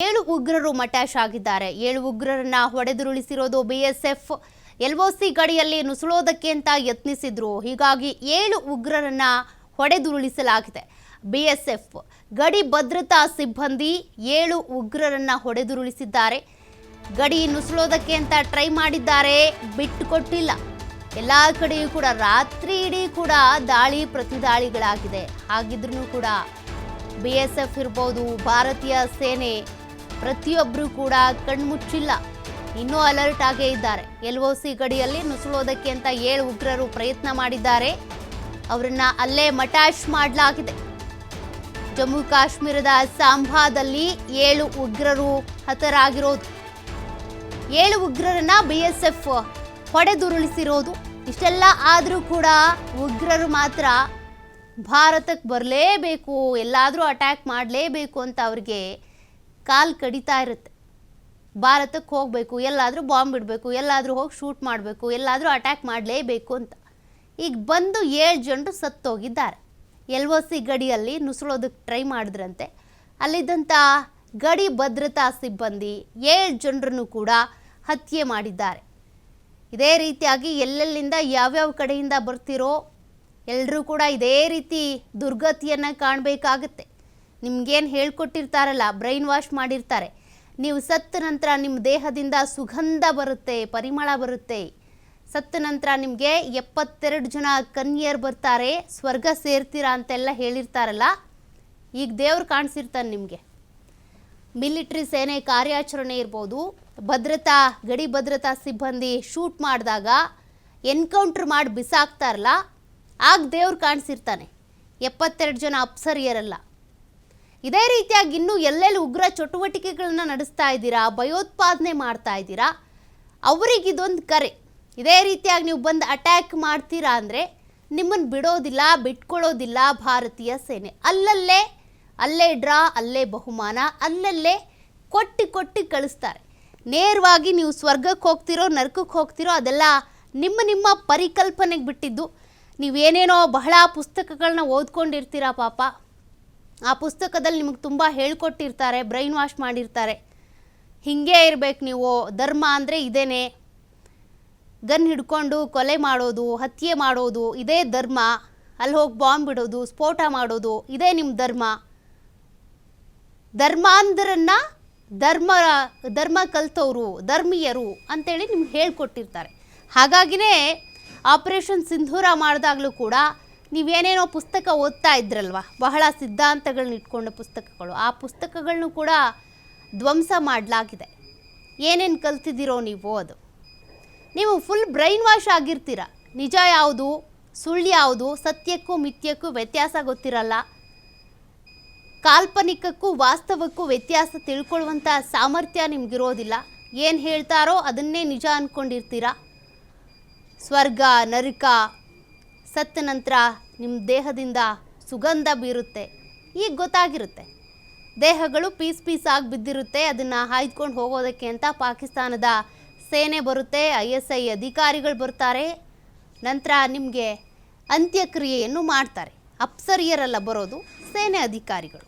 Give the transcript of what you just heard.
7 ಉಗ್ರರು ಮಟ್ಯಾಶ್ ಆಗಿದ್ದಾರೆ. 7 ಉಗ್ರರನ್ನ ಹೊಡೆದುರುಳಿಸಿರೋದು BSF. LOC ಗಡಿಯಲ್ಲಿ ನುಸುಳೋದಕ್ಕೆ ಅಂತ ಯತ್ನಿಸಿದ್ರು. ಹೀಗಾಗಿ 7 ಉಗ್ರರನ್ನ ಹೊಡೆದುರುಳಿಸಲಾಗಿದೆ. ಬಿಎಸ್ಎಫ್ ಗಡಿ ಭದ್ರತಾ ಸಿಬ್ಬಂದಿ 7 ಉಗ್ರರನ್ನ ಹೊಡೆದುರುಳಿಸಿದ್ದಾರೆ. ಗಡಿ ನುಸುಳೋದಕ್ಕೆ ಅಂತ ಟ್ರೈ ಮಾಡಿದ್ದಾರೆ, ಬಿಟ್ಟುಕೊಟ್ಟಿಲ್ಲ. ಎಲ್ಲ ಕಡೆಯೂ ಕೂಡ ರಾತ್ರಿ ಇಡೀ ಕೂಡ ದಾಳಿ ಪ್ರತಿದಾಳಿಗಳಾಗಿದೆ. ಹಾಗಿದ್ರೂ ಕೂಡ ಬಿಎಸ್ಎಫ್ ಇರ್ಬೋದು, ಭಾರತೀಯ ಸೇನೆ ಪ್ರತಿಯೊಬ್ಬರು ಕೂಡ ಕಣ್ಮುಚ್ಚಿಲ್ಲ, ಇನ್ನೂ ಅಲರ್ಟ್ ಆಗೇ ಇದ್ದಾರೆ. ಎಲ್ಒಸಿ ಗಡಿಯಲ್ಲಿ ನುಸುಳೋದಕ್ಕೆ ಅಂತ 7 ಉಗ್ರರು ಪ್ರಯತ್ನ ಮಾಡಿದ್ದಾರೆ. ಅವರನ್ನ ಅಲ್ಲೇ ಮಟ್ಯಾಶ್ ಮಾಡಲಾಗಿದೆ. ಜಮ್ಮು ಕಾಶ್ಮೀರದ ಸಾಂಬಾದಲ್ಲಿ 7 ಉಗ್ರರು ಹತರಾಗಿರೋದು. 7 ಉಗ್ರರನ್ನ ಬಿಎಸ್ಎಫ್ ಹೊಡೆದುರುಳಿಸಿರೋದು. ಇಷ್ಟೆಲ್ಲ ಆದರೂ ಕೂಡ ಉಗ್ರರು ಮಾತ್ರ ಭಾರತಕ್ಕೆ ಬರಲೇಬೇಕು, ಎಲ್ಲಾದರೂ ಅಟ್ಯಾಕ್ ಮಾಡಲೇಬೇಕು ಅಂತ ಅವ್ರಿಗೆ ಕಾಲು ಕಡಿತಾ ಇರುತ್ತೆ. ಭಾರತಕ್ಕೆ ಹೋಗಬೇಕು, ಎಲ್ಲಾದರೂ ಬಾಂಬ್ ಇಡಬೇಕು, ಎಲ್ಲಾದರೂ ಹೋಗಿ ಶೂಟ್ ಮಾಡಬೇಕು, ಎಲ್ಲಾದರೂ ಅಟ್ಯಾಕ್ ಮಾಡಲೇಬೇಕು ಅಂತ. ಈಗ ಬಂದು 7 ಜನರು ಸತ್ತೋಗಿದ್ದಾರೆ. ಎಲ್ಒಸಿ ಗಡಿಯಲ್ಲಿ ನುಸುಳೋದಕ್ಕೆ ಟ್ರೈ ಮಾಡಿದ್ರಂತೆ. ಅಲ್ಲಿದ್ದಂಥ ಗಡಿ ಭದ್ರತಾ ಸಿಬ್ಬಂದಿ 7 ಜನರನ್ನು ಕೂಡ ಹತ್ಯೆ ಮಾಡಿದ್ದಾರೆ. ಇದೇ ರೀತಿಯಾಗಿ ಎಲ್ಲೆಲ್ಲಿಂದ ಯಾವ್ಯಾವ ಕಡೆಯಿಂದ ಬರ್ತಿರೋ ಎಲ್ಲರೂ ಕೂಡ ಇದೇ ರೀತಿ ದುರ್ಗತಿಯನ್ನು ಕಾಣಬೇಕಾಗತ್ತೆ. ನಿಮ್ಗೇನು ಹೇಳ್ಕೊಟ್ಟಿರ್ತಾರಲ್ಲ, ಬ್ರೈನ್ ವಾಶ್ ಮಾಡಿರ್ತಾರೆ, ನೀವು ಸತ್ತ ನಂತರ ನಿಮ್ಮ ದೇಹದಿಂದ ಸುಗಂಧ ಬರುತ್ತೆ, ಪರಿಮಳ ಬರುತ್ತೆ. ಸತ್ತ ನಂತರ ನಿಮಗೆ 72 ಜನ ಕನ್ಯರು ಬರ್ತಾರೆ, ಸ್ವರ್ಗ ಸೇರ್ತೀರಾ ಅಂತೆಲ್ಲ ಹೇಳಿರ್ತಾರಲ್ಲ. ಈಗ ದೇವ್ರು ಕಾಣಿಸಿರ್ತಾನೆ ನಿಮಗೆ. ಮಿಲಿಟ್ರಿ ಸೇನೆ ಕಾರ್ಯಾಚರಣೆ ಇರ್ಬೋದು, ಗಡಿ ಭದ್ರತಾ ಸಿಬ್ಬಂದಿ ಶೂಟ್ ಮಾಡಿದಾಗ ಎನ್ಕೌಂಟ್ರ್ ಮಾಡಿ ಬಿಸಾಕ್ತಾರಲ್ಲ, ಆಗ ದೇವ್ರು ಕಾಣಿಸಿರ್ತಾನೆ. 72 ಜನ ಅಪ್ಸರಿಯರಲ್ಲ. ಇದೇ ರೀತಿಯಾಗಿ ಇನ್ನೂ ಎಲ್ಲೆಲ್ಲಿ ಉಗ್ರ ಚಟುವಟಿಕೆಗಳನ್ನ ನಡೆಸ್ತಾ ಇದ್ದೀರಾ, ಭಯೋತ್ಪಾದನೆ ಮಾಡ್ತಾ ಇದ್ದೀರಾ, ಅವರಿಗಿದೊಂದು ಕರೆ. ಇದೇ ರೀತಿಯಾಗಿ ನೀವು ಬಂದು ಅಟ್ಯಾಕ್ ಮಾಡ್ತೀರಾ ಅಂದರೆ ನಿಮ್ಮನ್ನು ಬಿಡೋದಿಲ್ಲ, ಬಿಟ್ಕೊಳ್ಳೋದಿಲ್ಲ ಭಾರತೀಯ ಸೇನೆ. ಅಲ್ಲೇ ಡ್ರಾ, ಅಲ್ಲೇ ಬಹುಮಾನ, ಅಲ್ಲಲ್ಲೇ ಕೊಟ್ಟಿ ಕಳಿಸ್ತಾರೆ. ನೇರವಾಗಿ ನೀವು ಸ್ವರ್ಗಕ್ಕೆ ಹೋಗ್ತಿರೋ ನರಕಕ್ಕೆ ಹೋಗ್ತಿರೋ ಅದೆಲ್ಲ ನಿಮ್ಮ ಪರಿಕಲ್ಪನೆಗೆ ಬಿಟ್ಟಿದ್ದು. ನೀವೇನೇನೋ ಬಹಳ ಪುಸ್ತಕಗಳನ್ನ ಓದ್ಕೊಂಡಿರ್ತೀರಾ ಪಾಪ. ಆ ಪುಸ್ತಕದಲ್ಲಿ ನಿಮಗೆ ತುಂಬ ಹೇಳ್ಕೊಟ್ಟಿರ್ತಾರೆ, ಬ್ರೈನ್ ವಾಶ್ ಮಾಡಿರ್ತಾರೆ. ಹೀಗೆ ಇರಬೇಕು ನೀವು, ಧರ್ಮ ಅಂದರೆ ಇದೇನೆ, ಗನ್ ಹಿಡ್ಕೊಂಡು ಕೊಲೆ ಮಾಡೋದು, ಹತ್ಯೆ ಮಾಡೋದು ಇದೇ ಧರ್ಮ, ಅಲ್ಲಿ ಹೋಗಿ ಬಾಂಬ್ ಬಿಡೋದು, ಸ್ಫೋಟ ಮಾಡೋದು ಇದೇ ನಿಮ್ಮ ಧರ್ಮ. ಧರ್ಮಾಂಧರನ್ನ ಧರ್ಮ ಕಲ್ತವರು, ಧರ್ಮೀಯರು ಅಂತೇಳಿ ನಿಮ್ಗೆ ಹೇಳ್ಕೊಟ್ಟಿರ್ತಾರೆ. ಹಾಗಾಗಿನೇ ಆಪರೇಷನ್ ಸಿಂಧೂರ ಮಾಡಿದಾಗಲೂ ಕೂಡ ನೀವೇನೇನೋ ಪುಸ್ತಕ ಓದ್ತಾ ಇದ್ರಲ್ವ, ಬಹಳ ಸಿದ್ಧಾಂತಗಳನ್ನ ಇಟ್ಕೊಂಡ ಪುಸ್ತಕಗಳು, ಆ ಪುಸ್ತಕಗಳನ್ನು ಕೂಡ ಧ್ವಂಸ ಮಾಡಲಾಗಿದೆ. ಏನೇನು ಕಲ್ತಿದ್ದೀರೋ ನೀವು ಫುಲ್ ಬ್ರೈನ್ ವಾಶ್ ಆಗಿರ್ತೀರ. ನಿಜ ಯಾವುದು, ಸುಳ್ಳು ಯಾವುದು, ಸತ್ಯಕ್ಕೂ ಮಿಥ್ಯಕ್ಕೂ ವ್ಯತ್ಯಾಸ ಗೊತ್ತಿರಲ್ಲ. ಕಾಲ್ಪನಿಕಕ್ಕೂ ವಾಸ್ತವಕ್ಕೂ ವ್ಯತ್ಯಾಸ ತಿಳ್ಕೊಳ್ಳುವಂಥ ಸಾಮರ್ಥ್ಯ ನಿಮಗಿರೋದಿಲ್ಲ. ಏನು ಹೇಳ್ತಾರೋ ಅದನ್ನೇ ನಿಜ ಅಂದ್ಕೊಂಡಿರ್ತೀರ. ಸ್ವರ್ಗ ನರಕ, ಸತ್ತ ನಂತರ ನಿಮ್ಮ ದೇಹದಿಂದ ಸುಗಂಧ ಬೀರುತ್ತೆ. ಈಗ ಗೊತ್ತಾಗಿರುತ್ತೆ. ದೇಹಗಳು ಪೀಸ್ ಆಗಿ ಬಿದ್ದಿರುತ್ತೆ. ಅದನ್ನು ಹಾಯ್ದುಕೊಂಡು ಹೋಗೋದಕ್ಕೆ ಅಂತ ಪಾಕಿಸ್ತಾನದ ಸೇನೆ ಬರುತ್ತೆ, ISI ಅಧಿಕಾರಿಗಳು ಬರ್ತಾರೆ. ನಂತರ ನಿಮಗೆ ಅಂತ್ಯಕ್ರಿಯೆಯನ್ನು ಮಾಡ್ತಾರೆ. ಅಪ್ಸರಿಯರೆಲ್ಲ ಬರೋದು ಸೇನೆ ಅಧಿಕಾರಿಗಳು.